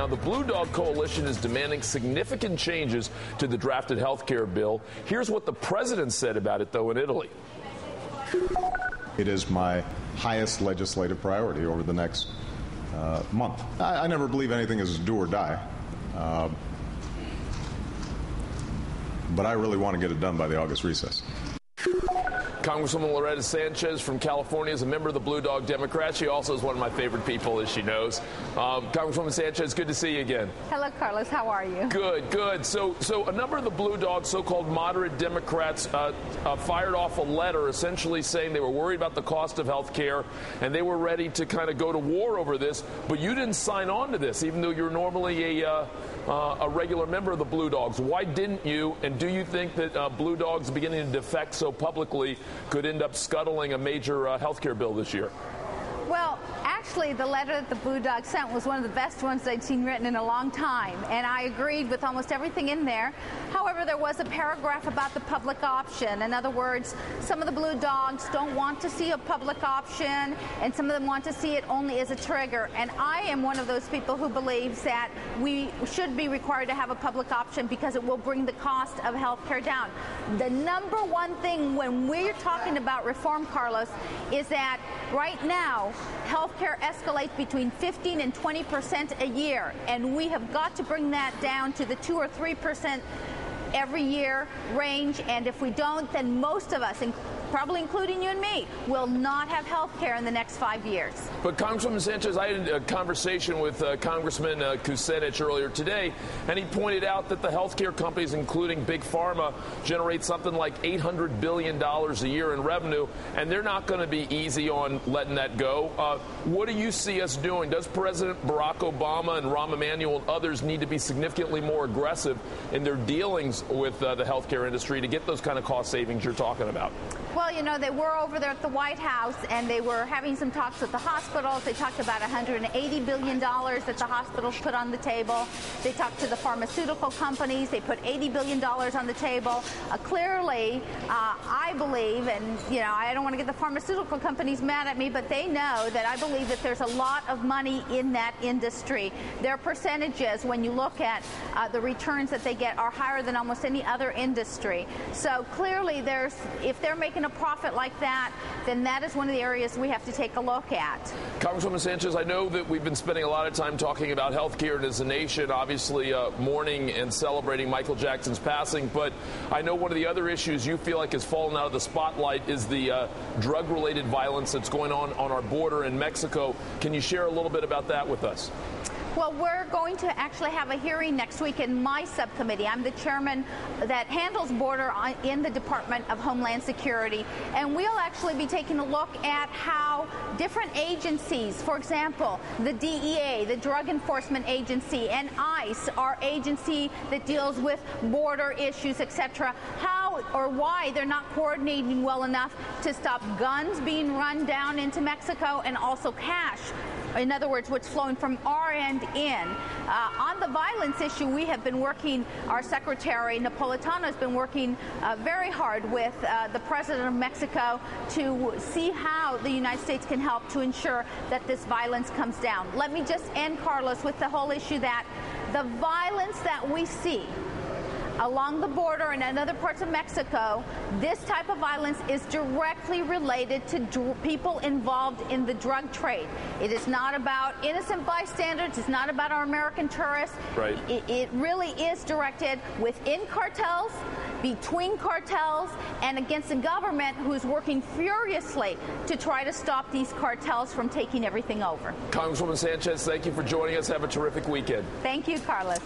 Now, the Blue Dog Coalition is demanding significant changes to the drafted health care bill. Here's what the president said about it, though, in Italy. It is my highest legislative priority over the next month. I never believe anything is do or die, but I really want to get it done by the August recess. Congresswoman Loretta Sanchez from California is a member of the Blue Dog Democrats. She also is one of my favorite people, as she knows. Congresswoman Sanchez, good to see you again. Hello, Carlos. How are you? Good, good. So a number of the Blue Dog, so-called moderate Democrats, fired off a letter essentially saying they were worried about the cost of health care and they were ready to kind of go to war over this. But you didn't sign on to this, even though you're normally a regular member of the Blue Dogs. Why didn't you? And do you think that Blue Dogs beginning to defect so publicly could end up scuttling a major health care bill this year? Well, actually, the letter that the Blue Dog sent was one of the best ones I'd seen written in a long time, and I agreed with almost everything in there. However, there was a paragraph about the public option. In other words, some of the Blue Dogs don't want to see a public option, and some of them want to see it only as a trigger. And I am one of those people who believes that we should be required to have a public option because it will bring the cost of health care down. The number one thing when we're talking about reform, Carlos, is that right now, healthcare escalates between 15 and 20% a year, and we have got to bring that down to the 2 or 3% every year range. And if we don't, then most of us, probably including you and me, will not have health care in the next 5 years. But Congresswoman Sanchez, I had a conversation with Congressman Kucinich earlier today, and he pointed out that the health care companies, including Big Pharma, generate something like $800 billion a year in revenue, and they're not going to be easy on letting that go. What do you see us doing? Does President Barack Obama and Rahm Emanuel and others need to be significantly more aggressive in their dealings with the health care industry to get those kind of cost savings you're talking about? Well, you know, they were over there at the White House, and they were having some talks with the hospitals. They talked about $180 billion that the hospitals put on the table. They talked to the pharmaceutical companies. They put $80 billion on the table. Clearly, I believe, and, you know, I don't want to get the pharmaceutical companies mad at me, but they know that I believe that there's a lot of money in that industry. Their percentages, when you look at the returns that they get, are higher than almost any other industry. So clearly, if they're making a profit like that, then that is one of the areas we have to take a look at. Congresswoman Sanchez, I know that we've been spending a lot of time talking about health care and as a nation, obviously mourning and celebrating Michael Jackson's passing, but I know one of the other issues you feel like has fallen out of the spotlight is the drug-related violence that's going on our border in Mexico. Can you share a little bit about that with us? Well, we're going to actually have a hearing next week in my subcommittee. I'm the chairman that handles border in the Department of Homeland Security, and we'll actually be taking a look at how different agencies, for example, the DEA, the Drug Enforcement Agency, and ICE, our agency that deals with border issues, etc., how or why they're not coordinating well enough to stop guns being run down into Mexico and also cash. In other words, what's flowing from our end in. On the violence issue, we have been working, our Secretary Napolitano has been working very hard with the President of Mexico to see how the United States can help to ensure that this violence comes down. Let me just end, Carlos, with the whole issue that the violence that we see along the border and in other parts of Mexico, this type of violence is directly related to people involved in the drug trade. It is not about innocent bystanders. It's not about our American tourists. Right. It really is directed within cartels, between cartels, and against the government, who's working furiously to try to stop these cartels from taking everything over. Congresswoman Sanchez, thank you for joining us. Have a terrific weekend. Thank you, Carlos.